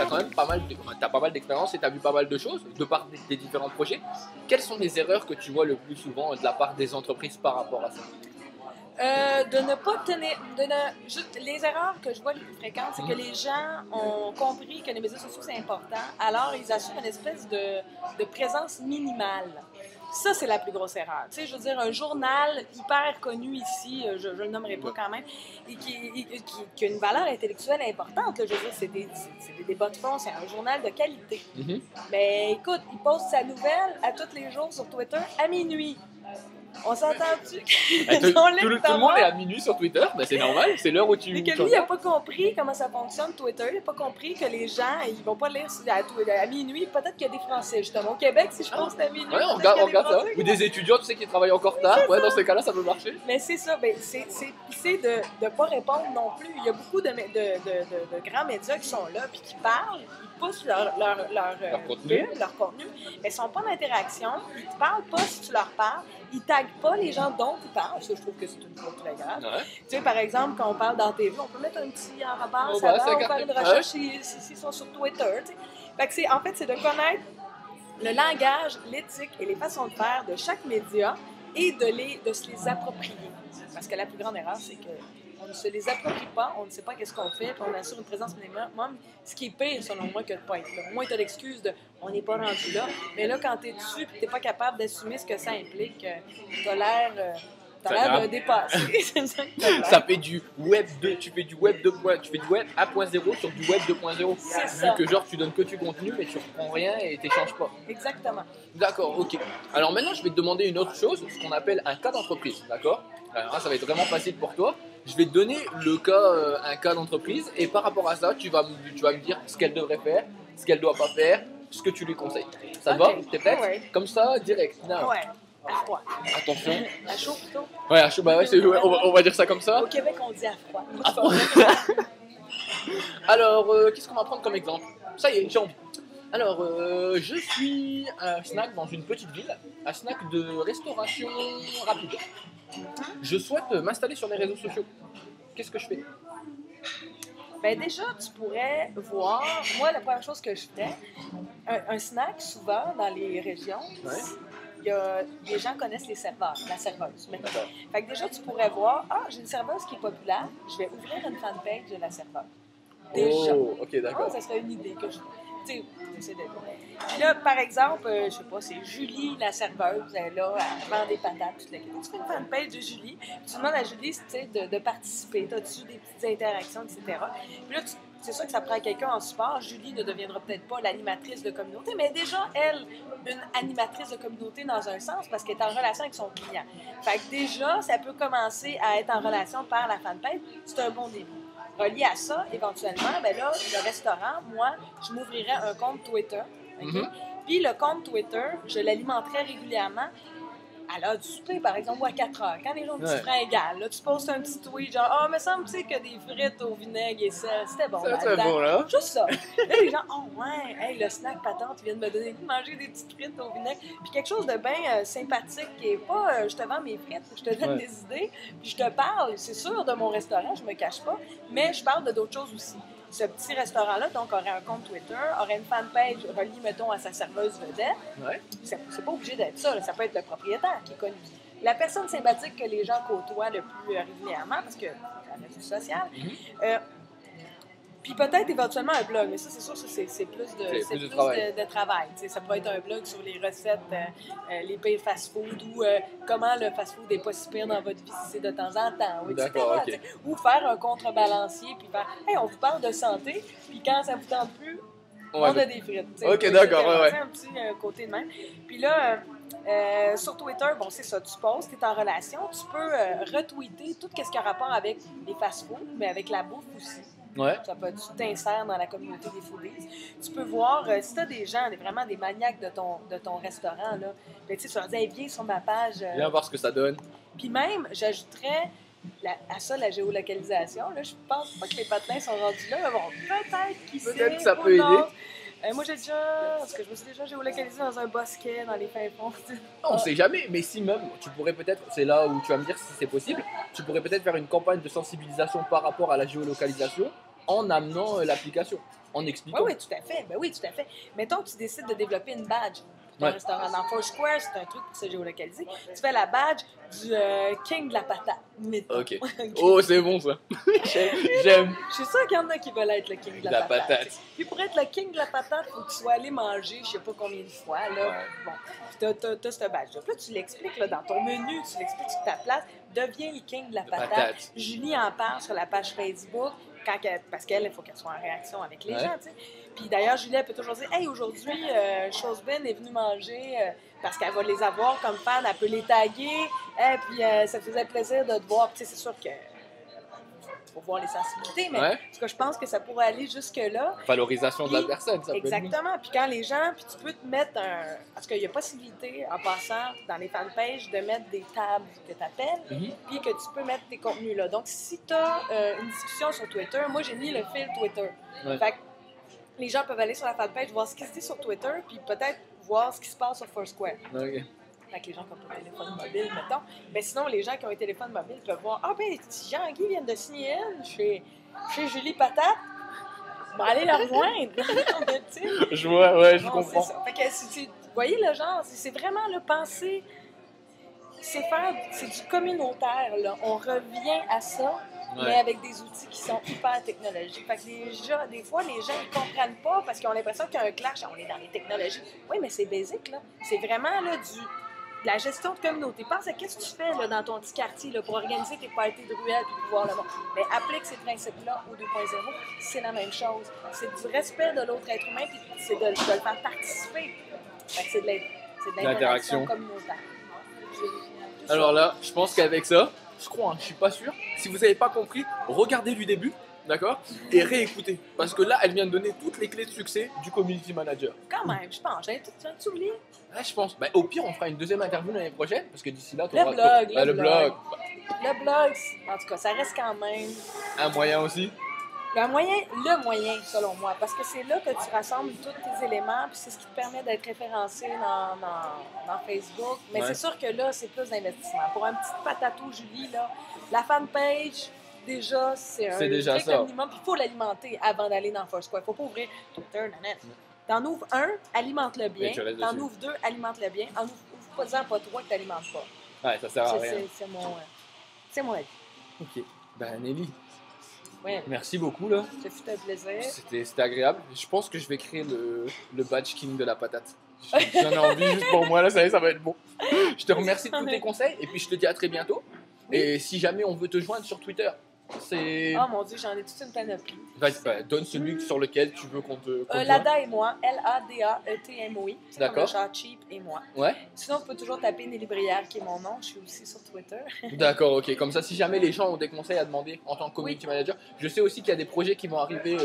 as quand même pas mal d'expérience et tu as vu pas mal de choses de par des différents projets. Quelles sont les erreurs que tu vois le plus souvent de la part des entreprises par rapport à ça? De ne pas tenir. Les erreurs que je vois les plus fréquentes, c'est que les gens ont compris que les médias sociaux c'est important, alors ils assurent une espèce de présence minimale. Ça, c'est la plus grosse erreur. Tu sais, je veux dire, un journal hyper connu ici, je ne le nommerai pas quand même, et qui a une valeur intellectuelle importante. Là, je veux dire, c'est des débats de fond, c'est un journal de qualité. Mais écoute, il poste sa nouvelle à tous les jours sur Twitter à minuit. On s'entend-tu? Tout le monde est à minuit sur Twitter, ben c'est normal, c'est l'heure où tu... Mais que lui, il n'a pas compris comment ça fonctionne Twitter, il n'a pas compris que les gens, ils vont pas lire à minuit. Peut-être qu'il y a des Français, justement. Au Québec, si je poste à minuit, ouais, on regarde ça. Ou des étudiants, tu sais, qui travaillent encore tard. Ouais, dans ces cas-là, ça peut marcher. Mais c'est ça, ben, c'est de ne pas répondre non plus. Il y a beaucoup de grands médias qui sont là, puis qui parlent, ils poussent leur contenu, mais ils ne sont pas d'interaction, ils ne te parlent pas si tu leur parles. Ils ne taguent pas les gens dont ils parlent. Ça, je trouve que c'est une faute très grave. Ouais. Tu sais, par exemple, quand on parle dans TV, on peut mettre un petit enrobage avant, on peut faire une recherche s'ils sont sur Twitter. Fait que en fait, c'est de connaître le langage, l'éthique et les façons de faire de chaque média et de se les approprier. Parce que la plus grande erreur, c'est qu'on ne se les approprie pas, on ne sait pas qu'est-ce qu'on fait, puis on assure une présence minimum. Ce qui est pire, selon moi, que de ne pas être là. Au moins, tu as l'excuse de « on n'est pas rendu là ». Mais là, quand tu es dessus et tu n'es pas capable d'assumer ce que ça implique, tu as l'air... T'as l'air d'un dépassé. Ça fait du web 2, tu fais du web 2, tu fais du web 1.0 sur du web 2.0. Vu que genre tu donnes que du contenu mais tu reprends rien et t'échanges pas. Exactement. D'accord, ok. Alors maintenant je vais te demander une autre chose, ce qu'on appelle un cas d'entreprise, d'accord? Alors là ça va être vraiment facile pour toi. Je vais te donner un cas d'entreprise et par rapport à ça tu vas me dire ce qu'elle devrait faire, ce qu'elle doit pas faire, ce que tu lui conseilles. Ça te va? T'es prête? Ouais. Comme ça, direct. Non. Ouais. À froid. Attention. À chaud plutôt. Ouais, à chaud, bah ouais, on va dire ça comme ça. Au Québec, on dit à froid. À froid. Alors, qu'est-ce qu'on va prendre comme exemple? Ça y est, j'ai envie. Alors, je suis un snack dans une petite ville, un snack de restauration rapide. Je souhaite m'installer sur les réseaux sociaux. Qu'est-ce que je fais? Ben déjà, tu pourrais voir, moi, la première chose que je ferais, un snack, souvent, dans les régions, les gens connaissent les serveurs, la serveuse. Fait que déjà, tu pourrais voir, j'ai une serveuse qui est populaire, je vais ouvrir une fanpage de la serveuse. Déjà. Oh, ok, d'accord. Ça serait une idée que je... Tu sais, j'essaie d'être... Puis là, par exemple, je sais pas, c'est Julie, la serveuse, elle est là, elle vend des patates, toute la question. Tu fais une fanpage de Julie, tu demandes à Julie, tu sais, de participer, t'as-tu des petites interactions, etc. Puis là, c'est sûr que ça prend quelqu'un en support. Julie ne deviendra peut-être pas l'animatrice de communauté, mais déjà, elle, une animatrice de communauté dans un sens, parce qu'elle est en relation avec son client. Fait que déjà, ça peut commencer à être en relation par la fanpage. C'est un bon début. Relié à ça, éventuellement, ben là, le restaurant, moi, je m'ouvrirais un compte Twitter. Okay? Puis le compte Twitter, je l'alimenterais régulièrement à l'heure du souper, par exemple, ou à 4 heures. Quand les gens ont un petit fringale, là, tu postes un petit tweet genre « me semble que des frites au vinaigre et sel, c'était bon. » C'est bon, là. Juste ça. Là, les gens « oh ouais, hey, le snack patente, tu viens de me donner de manger des petites frites au vinaigre. » Puis quelque chose de bien sympathique qui est pas je te vends mes frites, je te donne des idées, puis je te parle, c'est sûr, de mon restaurant, je me cache pas, mais je parle de d'autres choses aussi. Ce petit restaurant-là, donc, aurait un compte Twitter, aurait une fanpage reliée, mettons, à sa serveuse vedette. Ouais. C'est pas obligé d'être ça, là. Ça peut être le propriétaire qui est connu. La personne sympathique que les gens côtoient le plus régulièrement, parce que c'est un réseau social. Puis peut-être éventuellement un blog, mais ça, c'est sûr, c'est plus de travail. T'sais, ça pourrait être un blog sur les recettes, les pires fast-food ou comment le fast-food n'est pas si pire dans votre vie si c'est de temps en temps. Etc. Okay. Ou faire un contrebalancier, puis faire « Hey, on vous parle de santé, puis quand ça vous tente plus, on a des frites. » Ok, d'accord, C'est un petit côté de même. Puis là, sur Twitter, bon, c'est ça, tu postes, tu es en relation, tu peux retweeter tout ce qui a rapport avec les fast-food, mais avec la bouffe aussi. Ouais. Ça peut être, tu t'insères dans la communauté des foodies. Tu peux voir, si tu as des gens, vraiment des maniaques de ton restaurant, là, ben, tu leur dis, hey, viens sur ma page. Viens voir ce que ça donne. Puis même, j'ajouterais à ça la géolocalisation. Là, je pense pas que les patelins sont rendus là, mais bon, peut-être qu'ils sait. Peut-être que ça peut aider. Moi, je me suis déjà géolocalisé dans un bosquet, dans les fins fonds. On sait jamais, mais si même, tu pourrais peut-être, c'est là où tu vas me dire si c'est possible, tu pourrais peut-être faire une campagne de sensibilisation par rapport à la géolocalisation en amenant l'application, en expliquant. Oui, tout à fait. Ben oui, tout à fait. Mettons que tu décides de développer une badge pour ton restaurant. Dans Foursquare, c'est un truc pour se géolocaliser. Tu fais la badge du King de la patate. Mettons. Ok. Oh, c'est bon ça. J'aime. Je suis sûre qu'il y en a qui veulent être le King de la patate. Puis pour être le King de la patate, il faut que tu sois allé manger je sais pas combien de fois. Là. Ouais. Bon, puis t'as ce badge. Puis là, tu l'expliques là, dans ton menu, tu l'expliques sur ta place. Deviens le King de la patate. Julie en parle sur la page Facebook. Parce qu'elle, il faut qu'elle soit en réaction avec les gens, tu sais. Puis d'ailleurs, Julie, elle peut toujours dire « Hey, aujourd'hui, Chosebin est venue manger parce qu'elle va les avoir comme fan, elle peut les taguer. Puis ça faisait plaisir de te voir. » Puis c'est sûr que faut voir les sensibilités, mais parce que je pense que ça pourrait aller jusque-là. Valorisation de la personne, ça exactement. Puis quand les gens, puis tu peux te mettre parce qu'il y a possibilité, en passant, dans les fanpages, de mettre des tables que tu appelles, puis que tu peux mettre tes contenus là. Donc, si tu as une discussion sur Twitter, moi, j'ai mis le fil Twitter. Fait que les gens peuvent aller sur la fanpage, voir ce qui se dit sur Twitter, puis peut-être voir ce qui se passe sur Foursquare. Okay. Avec les gens qui ont un téléphone mobile, mettons. Mais sinon, les gens qui ont un téléphone mobile peuvent voir « Ah, ben, Jean-Guy vient de signer chez Julie Patate. Ben, allez la rejoindre. » Je vois, ouais, je comprends. Fait que, vous voyez le genre, c'est vraiment le penser, c'est du communautaire, là. On revient à ça, mais avec des outils qui sont hyper technologiques. Fait que des fois, les gens ne comprennent pas parce qu'ils ont l'impression qu'il y a un clash. On est dans les technologies. Oui, mais c'est basique, là. C'est vraiment, là, de la gestion de communauté. Pense à qu'est-ce que tu fais là, dans ton petit quartier là, pour organiser tes parties de ruelle et pouvoir le voir. Mais applique ces principes-là au 2.0, c'est la même chose. C'est du respect de l'autre être humain puis c'est de le faire participer. C'est de l'interaction communautaire. Alors là, je pense qu'avec ça, je crois, je suis pas sûr. Si vous n'avez pas compris, regardez du début. D'accord? Et réécouter. Parce que là, elle vient de donner toutes les clés de succès du community manager. Quand même, je pense. J'ai tout oublié. Ouais, je pense. Bah, au pire, on fera une deuxième interview l'année prochaine. Parce que d'ici là, tu auras... Le blog. Le blog, en tout cas, ça reste quand même... Un moyen aussi? Le moyen, selon moi. Parce que c'est là que tu rassembles tous tes éléments. Puis c'est ce qui te permet d'être référencé dans Facebook. Mais c'est sûr que là, c'est plus d'investissement. Pour un petit patatou, Julie, là, la fanpage... Déjà, c'est un strict minimum. Puis il faut l'alimenter avant d'aller dans Foursquare. Il ne faut pas ouvrir Twitter, T'en ouvres un, alimente-le bien. T'en ouvres deux, alimente-le bien. En ouvre pas trois que tu n'alimentes pas. Ouais, ça sert à rien. C'est mon avis. Ok. Ben, Nelly, ouais. Merci beaucoup. Là. Ça fut un plaisir. C'était agréable. Je pense que je vais créer le badge King de la patate. J'en ai envie juste pour moi. Là, ça va être bon. Je te remercie de tous tes conseils. Et puis, je te dis à très bientôt. Oui. Et si jamais on veut te joindre sur Twitter, c'est... Oh mon Dieu, j'en ai toute une panoplie. Vas-y, donne celui sur lequel tu veux qu'on te... Lada et moi, Ladaetmoi. D'accord. C'est comme le chat cheap et moi. Ouais. Sinon, on peut toujours taper Nelly Brière, qui est mon nom. Je suis aussi sur Twitter. D'accord, ok. Comme ça, si jamais les gens ont des conseils à demander en tant que community manager, je sais aussi qu'il y a des projets qui vont arriver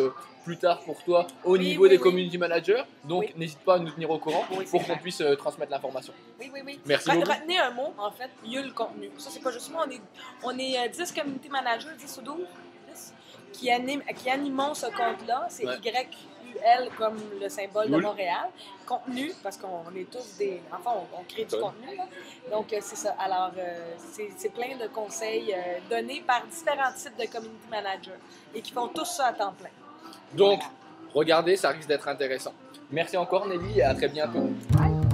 plus tard pour toi au niveau des community managers. Donc, n'hésite pas à nous tenir au courant pour qu'on puisse transmettre l'information. Oui. Merci beaucoup. Retenez un mot, en fait, il y a le contenu. Ça, c'est pas juste moi. On est 10 community managers, 10 ou 12, 10, qui animons ce compte-là. C'est YUL comme le symbole de Montréal. Contenu, parce qu'on est tous des... Enfin, on crée du contenu. Là. Donc, c'est ça. Alors, c'est plein de conseils donnés par différents types de community managers et qui font tous ça à temps plein. Donc, regardez, ça risque d'être intéressant. Merci encore Nelly et à très bientôt. Bye.